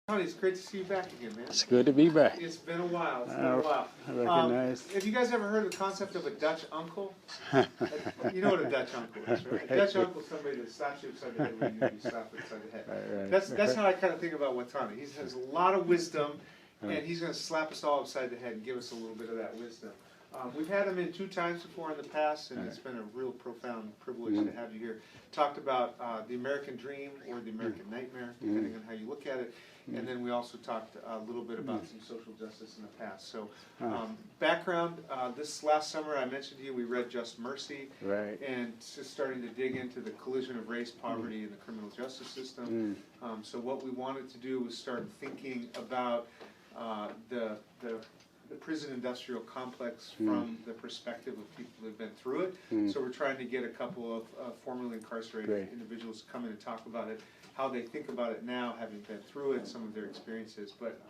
Tony, it's great to see you back again, man. It's good to be back. It's been a while. It's been a while. I recognize. Have you guys ever heard of the concept of a Dutch uncle? You know what a Dutch uncle is, right? Right. A Dutch uncle is somebody that slaps you upside the head when you slap upside the head. Right. That's how I kind of think about Watani. He has a lot of wisdom, and he's going to slap us all upside the head and give us a little bit of that wisdom. We've had him in 2 times before in the past, and it's been a real profound privilege to have you here. Talked about the American dream or the American nightmare, depending on how you look at it. And then we also talked a little bit about some social justice in the past. So background, this last summer I mentioned to you we read Just Mercy. Right. And just starting to dig into the collision of race, poverty, and the criminal justice system. So what we wanted to do was start thinking about the prison industrial complex from the perspective of people who have been through it. So we're trying to get a couple of formerly incarcerated individuals to come in and talk about it, how they think about it now, having been through it, some of their experiences. But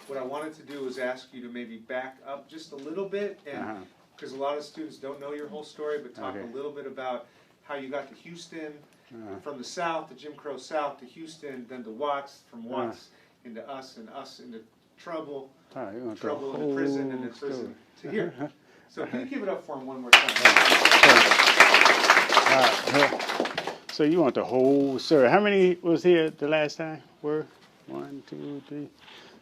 what I wanted to do was ask you to maybe back up just a little bit, and because a lot of students don't know your whole story, but talk a little bit about how you got to Houston, from the South, the Jim Crow South, to Houston, then to Watts, from Watts into us, and us into trouble. Trouble in the prison, and then prison to here. So can you give it up for him one more time? So you want the whole story. How many was here the last time? Were 1, 2, 3.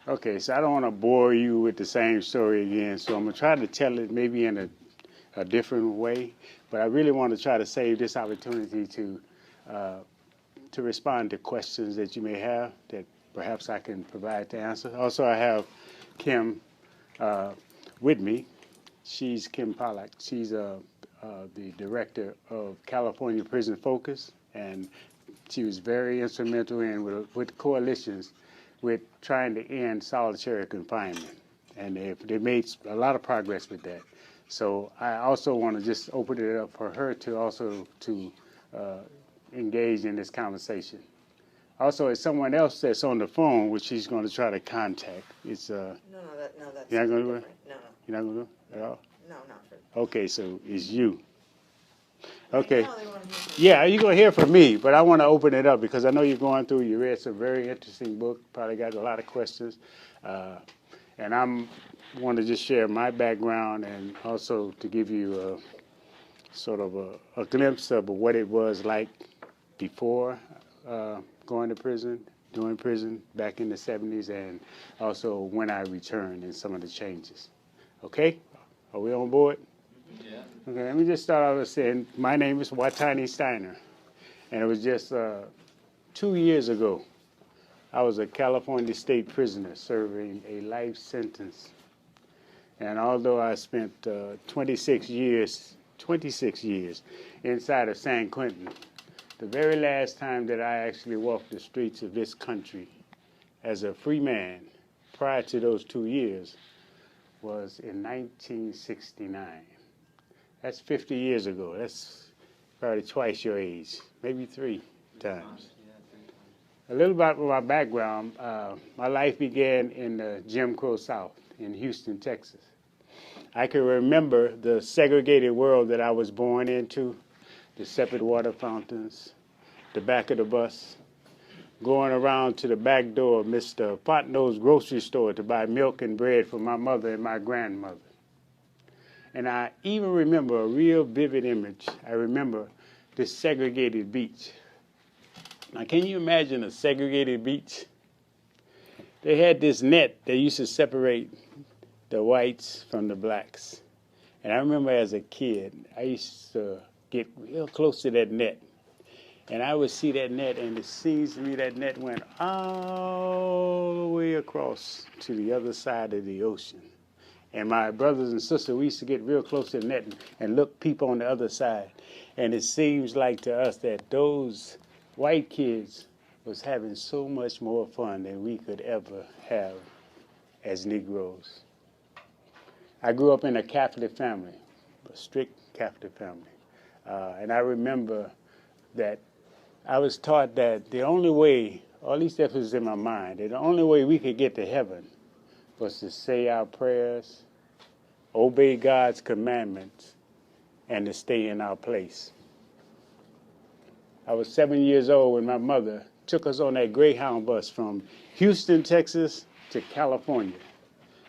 Okay, so I don't want to bore you with the same story again, so I'm going to try to tell it maybe in a different way, but I really want to try to save this opportunity to respond to questions that you may have that perhaps I can provide the answer. Also, I have Kim with me. She's Kim Pollack. She's the director of California Prison Focus, and she was very instrumental in with coalitions with trying to end solitary confinement, and they made a lot of progress with that. So I also want to just open it up for her to also to engage in this conversation. Also, it's someone else that's on the phone, which she's going to try to contact. It's No, that's you're not going to do it? No. You're not going to do it at all? No, not for. Okay, so it's you. Okay. Right now they want to hear Yeah, you're going to hear from me, but I want to open it up because I know you're going through, you read some very interesting book, probably got a lot of questions. And I'm want to just share my background and also to give you sort of a glimpse of what it was like before going to prison, doing prison back in the 70s, and also when I returned and some of the changes. Okay? Are we on board? Yeah. Okay, let me just start off with saying my name is Watani Stiner, and it was just 2 years ago. I was a California state prisoner serving a life sentence. And although I spent 26 years inside of San Quentin, the very last time that I actually walked the streets of this country as a free man prior to those 2 years was in 1969. That's 50 years ago. That's probably twice your age, maybe 3 times. A little about my background. My life began in the Jim Crow South in Houston, Texas. I can remember the segregated world that I was born into, the separate water fountains, the back of the bus, going around to the back door of Mr. Potno's grocery store to buy milk and bread for my mother and my grandmother. And I even remember a real vivid image. I remember this segregated beach. Now, can you imagine a segregated beach? They had this net that used to separate the whites from the blacks. And I remember as a kid, I used to get real close to that net. And I would see that net, and it seems to me that net went all the way across to the other side of the ocean. And my brothers and sisters, we used to get real close to the net and look, peep on the other side. And it seems like to us that those white kids was having so much more fun than we could ever have as Negroes. I grew up in a Catholic family, a strict Catholic family. And I remember that I was taught that the only way, or at least that was in my mind, that the only way we could get to heaven was to say our prayers, obey God's commandments, and to stay in our place. I was 7 years old when my mother took us on that Greyhound bus from Houston, Texas to California,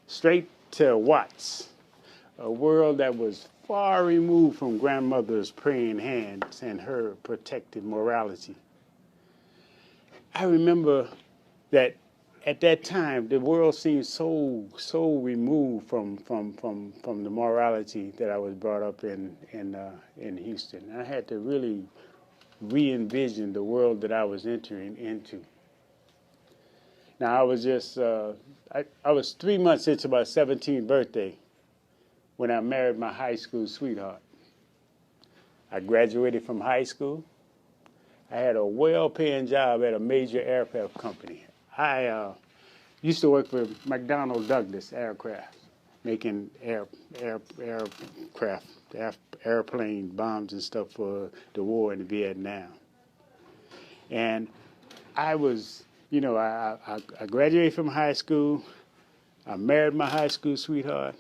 straight to Watts, a world that was far removed from grandmother's praying hands and her protected morality. I remember that at that time, the world seemed so removed from the morality that I was brought up in Houston. I had to really re-envision the world that I was entering into. Now I was just I was 3 months into my 17th birthday when I married my high school sweetheart. I graduated from high school. I had a well-paying job at a major aircraft company. I used to work for McDonnell Douglas Aircraft, making airplane bombs and stuff for the war in Vietnam. And I was, I graduated from high school. I married my high school sweetheart.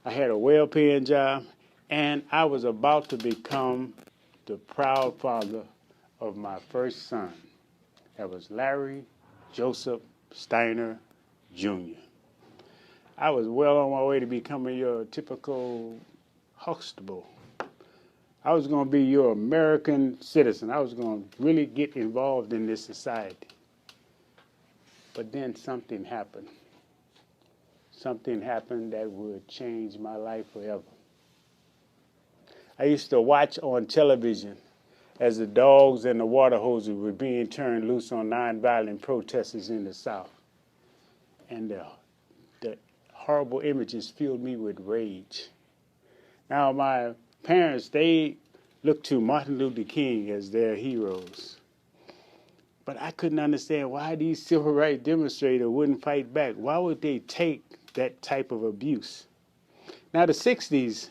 I had a well-paying job, and I was about to become the proud father of my first son. That was Larry Joseph Stiner, Jr. I was well on my way to becoming your typical Huxtable. I was going to be your American citizen. I was going to really get involved in this society. But then something happened. Something happened that would change my life forever. I used to watch on television as the dogs and the water hoses were being turned loose on nonviolent protesters in the South. And the horrible images filled me with rage. Now, my parents, they looked to Martin Luther King as their heroes. But I couldn't understand why these civil rights demonstrators wouldn't fight back. Why would they take that type of abuse? Now, the 60s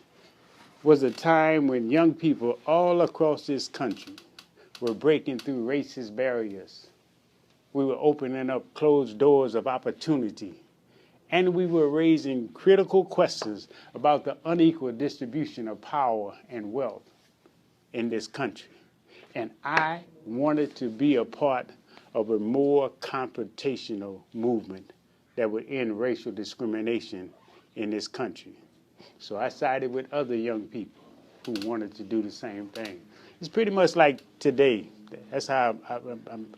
was a time when young people all across this country were breaking through racist barriers. We were opening up closed doors of opportunity. And we were raising critical questions about the unequal distribution of power and wealth in this country. And I wanted to be a part of a more confrontational movement that would end racial discrimination in this country. So I sided with other young people who wanted to do the same thing. It's pretty much like today. That's how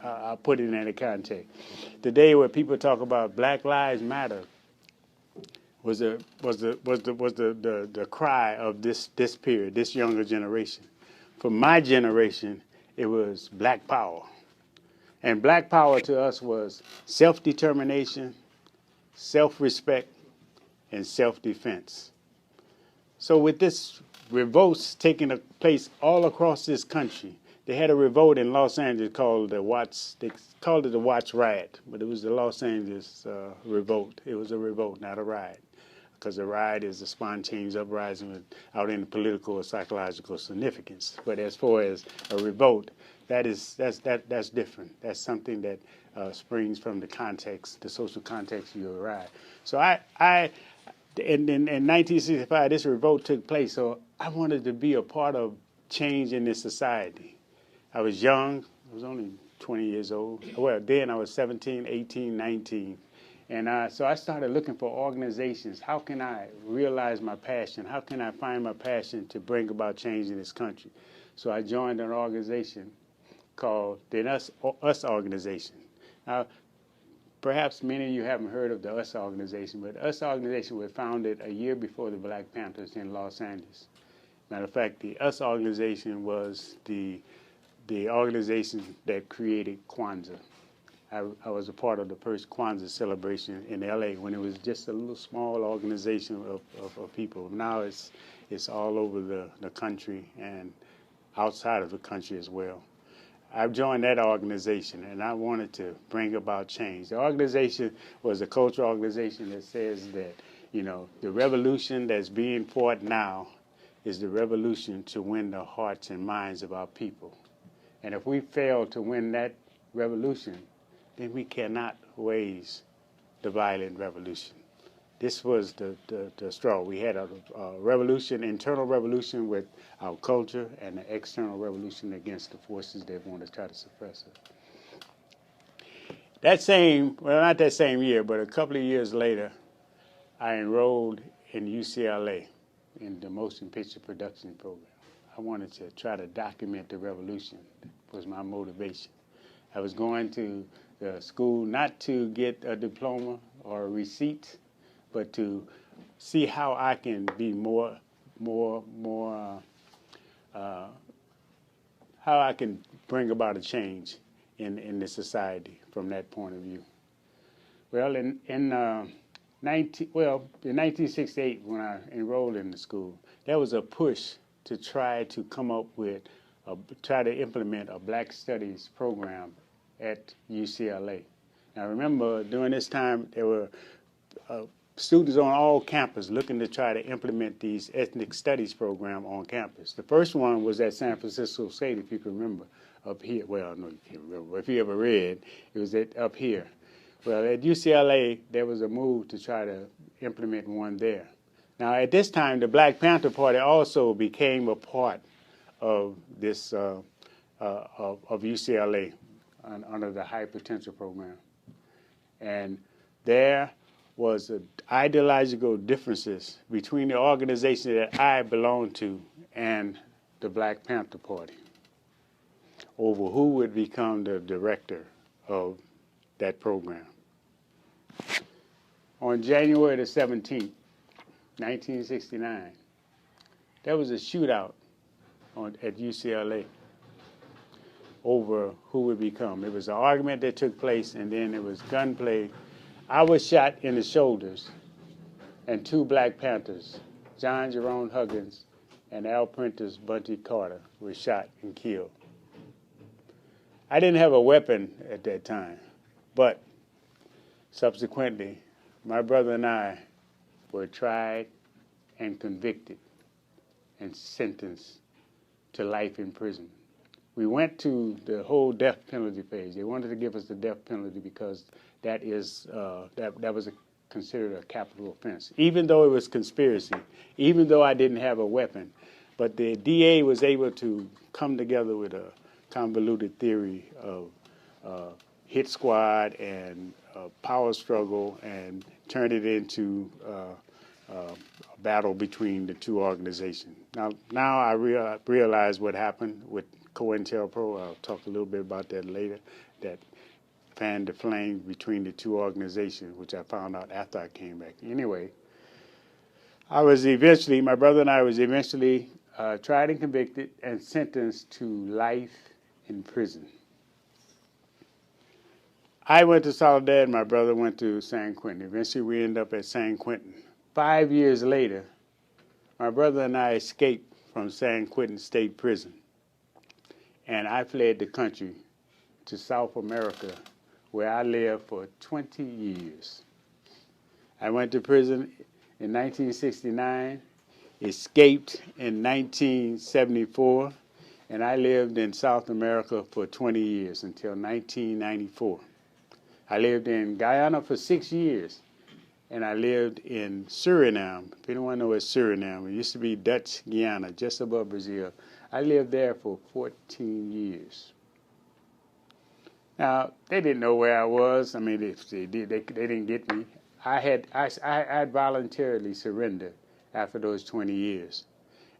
I put it in a context. Today, where people talk about Black Lives Matter, was the cry of this period, this younger generation. For my generation, it was Black Power. And Black Power to us was self-determination, self-respect, and self-defense. So with this revolts taking place all across this country, they had a revolt in Los Angeles called the Watts. They called it the Watts Riot, but it was the Los Angeles revolt. It was a revolt, not a riot, because a riot is a spontaneous uprising without any political or psychological significance. But as far as a revolt, that's different. That's something that springs from the context, the social context you arrive. So in 1965, this revolt took place. So I wanted to be a part of change in this society. I was young. I was only 20 years old. Well, then I was 17, 18, 19. And so I started looking for organizations. How can I realize my passion? How can I find my passion to bring about change in this country? So I joined an organization called the US organization. Now, perhaps many of you haven't heard of the US organization, but the US organization was founded a year before the Black Panthers in Los Angeles. Matter of fact, the US organization was the organization that created Kwanzaa. I was a part of the first Kwanzaa celebration in LA when it was just a little small organization of people. Now it's all over the country and outside of the country as well. I've joined that organization, and I wanted to bring about change. The organization was a cultural organization that says that, the revolution that's being fought now is the revolution to win the hearts and minds of our people. And if we fail to win that revolution, then we cannot raise the violent revolution. This was the straw. We had a revolution, internal revolution with our culture, and an external revolution against the forces that want to try to suppress it. not that same year, but a couple of years later, I enrolled in UCLA in the motion picture production program. I wanted to try to document the revolution, was my motivation. I was going to the school not to get a diploma or a receipt, but to see how I can be how I can bring about a change in the society from that point of view. Well, in 1968, when I enrolled in the school, there was a push to try to come up with, try to implement a Black Studies program at UCLA. Now, remember, during this time, there were students on all campus looking to try to implement these ethnic studies program on campus. The first one was at San Francisco State, if you can remember, up here. Well, no, you can't remember. If you ever read, it was up here. Well, at UCLA, there was a move to try to implement one there. Now, at this time, the Black Panther Party also became a part of this of UCLA under the High Potential Program, and there was ideological differences between the organization that I belonged to and the Black Panther Party over who would become the director of that program. On January the 17th, 1969, there was a shootout at UCLA over who would become. It was an argument that took place, and then it was gunplay. I was shot in the shoulders, and two Black Panthers, John Jerome Huggins and Al Prentice Bunty Carter, were shot and killed. I didn't have a weapon at that time, but subsequently, my brother and I were tried and convicted and sentenced to life in prison. We went to the whole death penalty phase. They wanted to give us the death penalty because that was considered a capital offense, even though it was conspiracy, even though I didn't have a weapon. But the DA was able to come together with a convoluted theory of hit squad and power struggle and turn it into a battle between the two organizations. Now I realize what happened with COINTELPRO. I'll talk a little bit about that later. That fanned the flame between the two organizations, which I found out after I came back. Anyway, my brother and I was eventually tried and convicted and sentenced to life in prison. I went to Soledad, my brother went to San Quentin. Eventually we ended up at San Quentin. 5 years later, my brother and I escaped from San Quentin State Prison, and I fled the country to South America, where I lived for 20 years. I went to prison in 1969, escaped in 1974, and I lived in South America for 20 years until 1994. I lived in Guyana for 6 years, and I lived in Suriname. If anyone knows Suriname, it used to be Dutch Guyana, just above Brazil. I lived there for 14 years. Now, they didn't know where I was. I mean, if they did, they didn't get me. I had voluntarily surrendered after those 20 years.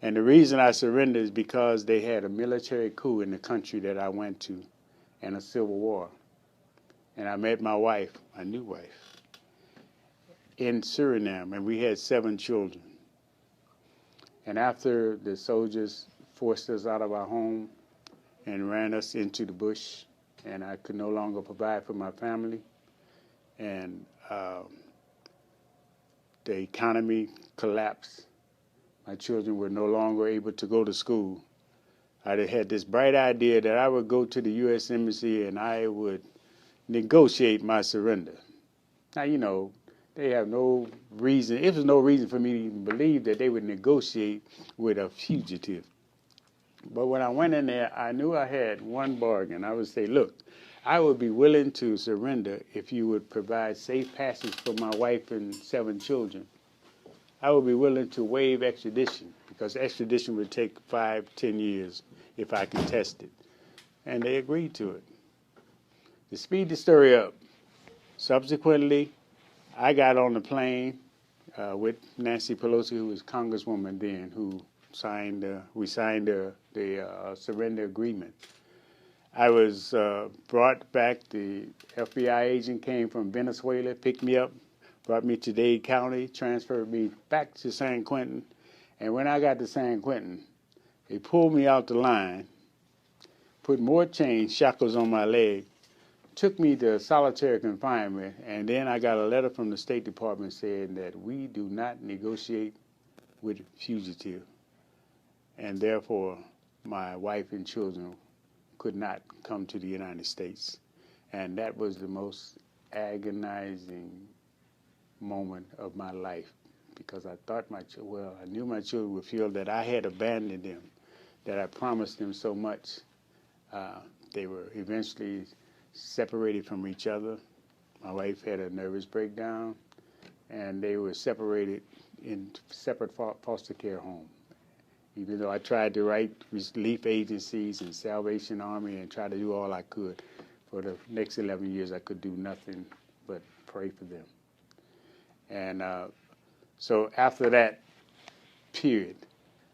And the reason I surrendered is because they had a military coup in the country that I went to and a civil war. And I met my wife, my new wife, in Suriname, and we had 7 children. And after the soldiers forced us out of our home and ran us into the bush, and I could no longer provide for my family, and the economy collapsed. My children were no longer able to go to school. I had this bright idea that I would go to the U.S. Embassy and I would negotiate my surrender. Now, you know, they have no reason, it was no reason for me to even believe that they would negotiate with a fugitive. But when I went in there, I knew I had one bargain. I would say, look, I would be willing to surrender if you would provide safe passage for my wife and 7 children. I would be willing to waive extradition, because extradition would take 5-10 years if I contested. And they agreed to it. To speed the story up, Subsequently, I got on the plane with Nancy Pelosi, who was Congresswoman then, who we signed the surrender agreement. I was brought back. The FBI agent came from Venezuela, picked me up, brought me to Dade County, transferred me back to San Quentin. And when I got to San Quentin, they pulled me out the line, put more chains, shackles on my leg, took me to solitary confinement, and then I got a letter from the State Department saying that we do not negotiate with fugitives, and therefore my wife and children could not come to the United States. And that was the most agonizing moment of my life, because I thought I knew my children would feel that I had abandoned them, that I promised them so much. They were eventually separated from each other. My wife had a nervous breakdown, and they were separated in separate foster care homes. Even though I tried to write relief agencies and Salvation Army and try to do all I could, for the next 11 years I could do nothing but pray for them. And so after that period,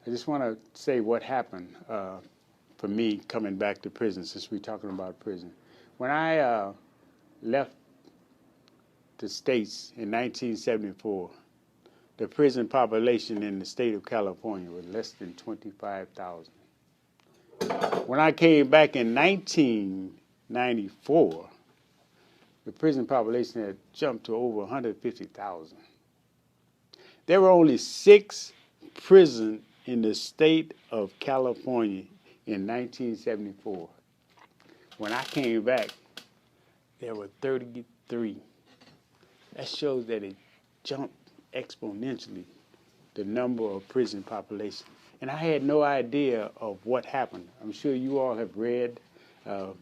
I just want to say what happened for me coming back to prison, since we're talking about prison. When I left the States in 1974, the prison population in the state of California was less than 25,000. When I came back in 1994, the prison population had jumped to over 150,000. There were only 6 prisons in the state of California in 1974. When I came back, there were 33. That shows that it jumped exponentially, the number of prison population. And I had no idea of what happened. I'm sure you all have read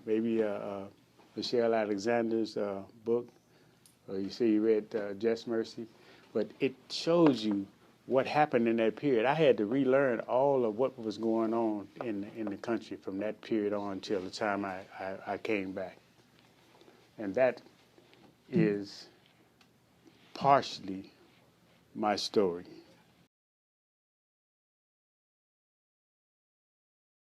maybe Michelle Alexander's book, or you say you read Just Mercy, but it shows you what happened in that period. I had to relearn all of what was going on in the country from that period on till the time I came back. And that is partially my story.